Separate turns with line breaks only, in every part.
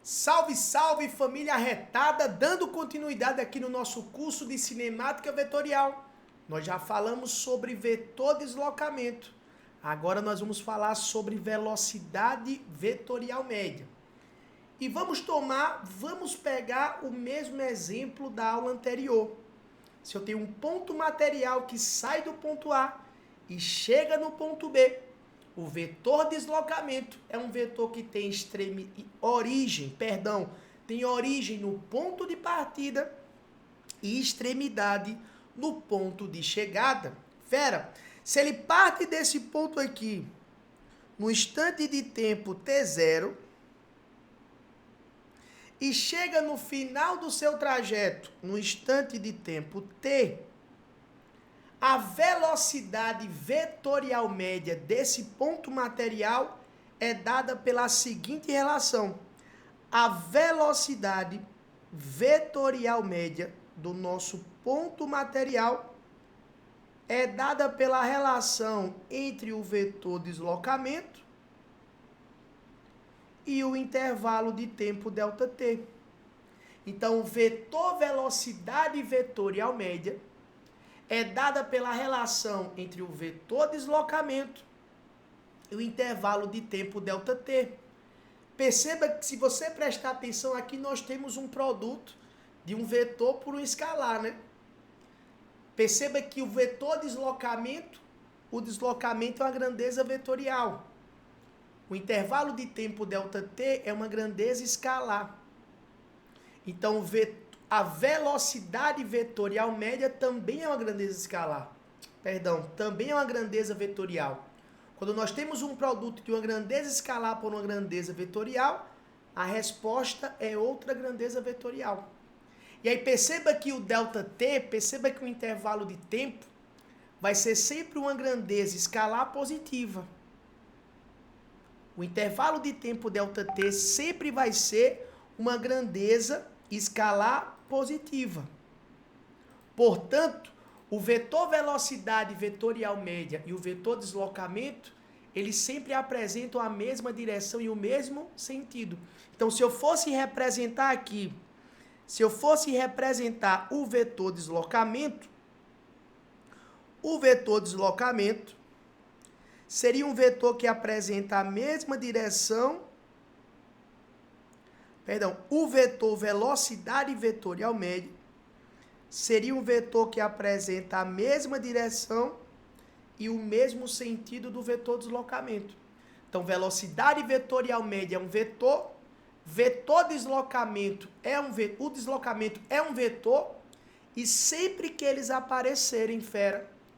Salve, salve família arretada, dando continuidade aqui no nosso curso de cinemática vetorial. Nós já falamos sobre vetor deslocamento. Agora nós vamos falar sobre velocidade vetorial média. E vamos pegar o mesmo exemplo da aula anterior. Se eu tenho um ponto material que sai do ponto A e chega no ponto B, o vetor deslocamento é um vetor que tem origem no ponto de partida e extremidade no ponto de chegada. Fera, se ele parte desse ponto aqui, no instante de tempo t0, e chega no final do seu trajeto, no instante de tempo t, a velocidade vetorial média desse ponto material é dada pela seguinte relação. A velocidade vetorial média do nosso ponto material é dada pela relação entre o vetor deslocamento e o intervalo de tempo ΔT. Então, o vetor velocidade vetorial média é dada pela relação entre o vetor deslocamento e o intervalo de tempo ΔT. Perceba que, se você prestar atenção aqui, nós temos um produto de um vetor por um escalar, né? Perceba que o deslocamento é uma grandeza vetorial. O intervalo de tempo ΔT é uma grandeza escalar. Então, a velocidade vetorial média também é uma grandeza escalar. Também é uma grandeza vetorial. Quando nós temos um produto de uma grandeza escalar por uma grandeza vetorial, a resposta é outra grandeza vetorial. E aí perceba que o ΔT, perceba que o intervalo de tempo vai ser sempre uma grandeza escalar positiva. O intervalo de tempo ΔT sempre vai ser uma grandeza escalar positiva. Portanto, o vetor velocidade vetorial média e o vetor deslocamento, eles sempre apresentam a mesma direção e o mesmo sentido. Então, se eu fosse representar o vetor deslocamento seria um vetor que apresenta a mesma direção. O vetor velocidade vetorial média seria um vetor que apresenta a mesma direção e o mesmo sentido do vetor deslocamento. Então, velocidade vetorial média é um vetor deslocamento o deslocamento é um vetor, e sempre que eles aparecerem,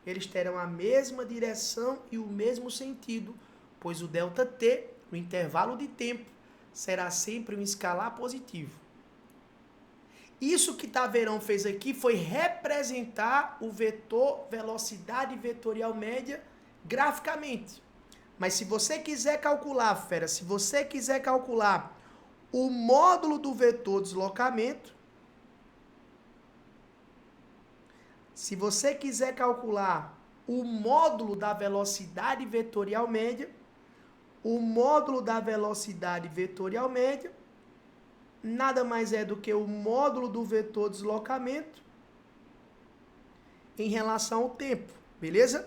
eles terão a mesma direção e o mesmo sentido, pois o ΔT, o intervalo de tempo, será sempre um escalar positivo. Isso que Taverão fez aqui foi representar o vetor velocidade vetorial média graficamente. Mas se você quiser calcular, o módulo do vetor deslocamento, se você quiser calcular o módulo da velocidade vetorial média, nada mais é do que o módulo do vetor deslocamento em relação ao tempo, beleza?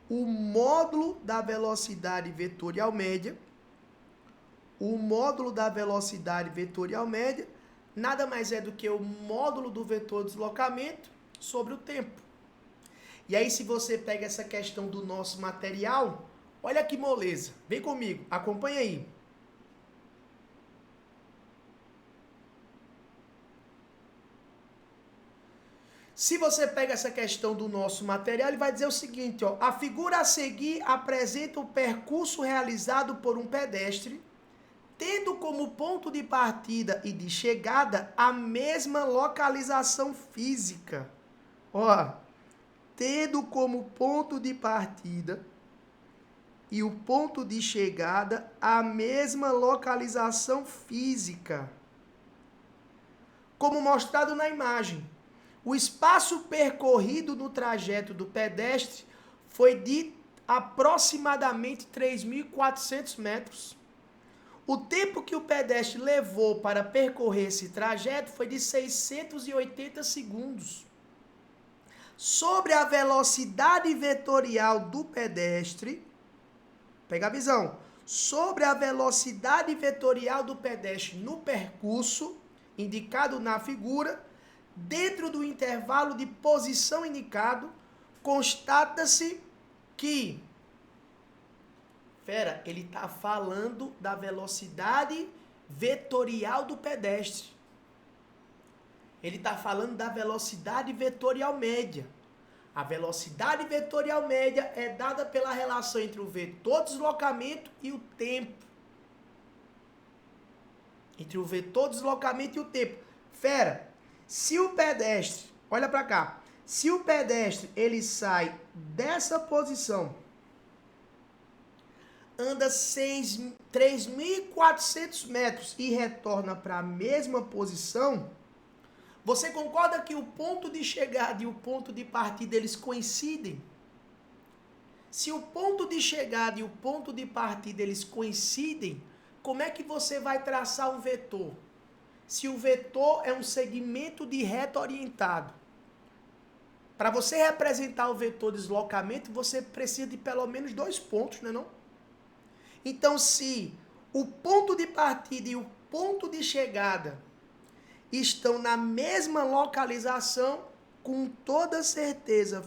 O módulo da velocidade vetorial média, nada mais é do que o módulo do vetor deslocamento sobre o tempo. E aí, se você pega essa questão do nosso material, olha que moleza. Vem comigo, acompanha aí. Se você pega essa questão do nosso material, ele vai dizer o seguinte, ó: a figura a seguir apresenta o percurso realizado por um pedestre, tendo como ponto de partida e de chegada a mesma localização física. Ó, tendo como ponto de partida e o ponto de chegada a mesma localização física. Como mostrado na imagem, o espaço percorrido no trajeto do pedestre foi de aproximadamente 3.400 metros. O tempo que o pedestre levou para percorrer esse trajeto foi de 680 segundos. Sobre a velocidade vetorial do pedestre, pega a visão, sobre a velocidade vetorial do pedestre no percurso, indicado na figura, dentro do intervalo de posição indicado, constata-se que, ele está falando da velocidade vetorial do pedestre. Ele está falando da velocidade vetorial média. A velocidade vetorial média é dada pela relação entre o vetor deslocamento e o tempo. Entre o vetor deslocamento e o tempo. Se o pedestre, olha para cá, se o pedestre ele sai dessa posição, anda 3.400 metros e retorna para a mesma posição, você concorda que o ponto de chegada e o ponto de partida eles coincidem? Se o ponto de chegada e o ponto de partida eles coincidem, como é que você vai traçar um vetor? Se o vetor é um segmento de reta orientado. Para você representar o vetor deslocamento, você precisa de pelo menos 2 pontos, não é não? Então, se o ponto de partida e o ponto de chegada estão na mesma localização, com toda certeza,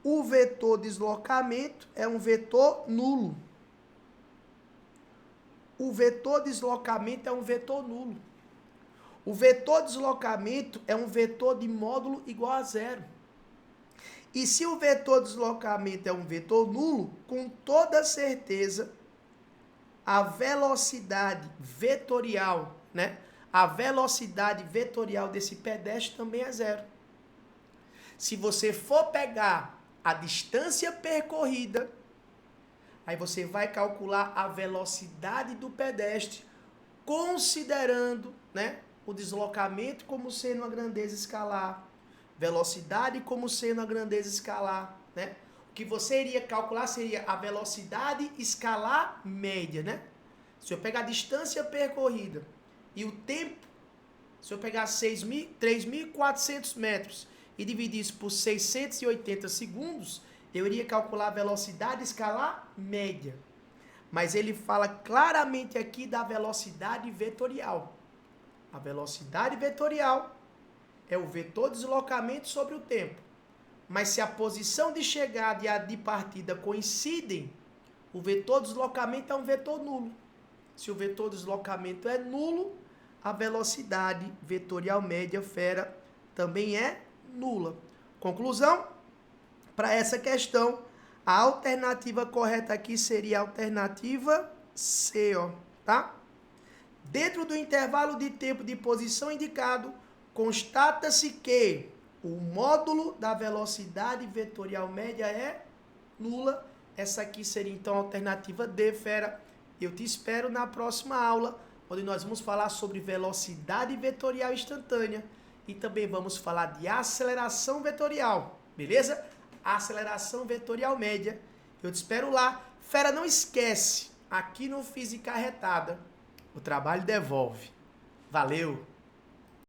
o vetor deslocamento é um vetor nulo. O vetor deslocamento é um vetor nulo. O vetor deslocamento é um vetor de módulo igual a 0. E se o vetor deslocamento é um vetor nulo, com toda certeza, a velocidade vetorial, a velocidade vetorial desse pedestre também é 0. Se você for pegar a distância percorrida, aí você vai calcular a velocidade do pedestre, considerando, o deslocamento como sendo uma grandeza escalar, velocidade como sendo a grandeza escalar, O que você iria calcular seria a velocidade escalar média, Se eu pegar a distância percorrida e o tempo, se eu pegar 3.400 metros e dividir isso por 680 segundos, eu iria calcular a velocidade escalar média. Mas ele fala claramente aqui da velocidade vetorial. A velocidade vetorial é o vetor deslocamento sobre o tempo. Mas se a posição de chegada e a de partida coincidem, o vetor deslocamento é um vetor nulo. Se o vetor deslocamento é nulo, a velocidade vetorial média, também é nula. Conclusão? Para essa questão, a alternativa correta aqui seria a alternativa C, tá? Dentro do intervalo de tempo de posição indicado, constata-se que o módulo da velocidade vetorial média é nula. Essa aqui seria então a alternativa D, Eu te espero na próxima aula, onde nós vamos falar sobre velocidade vetorial instantânea e também vamos falar de aceleração vetorial, beleza? Aceleração vetorial média. Eu te espero lá. Não esquece, aqui no Física Arretada, o trabalho devolve. Valeu!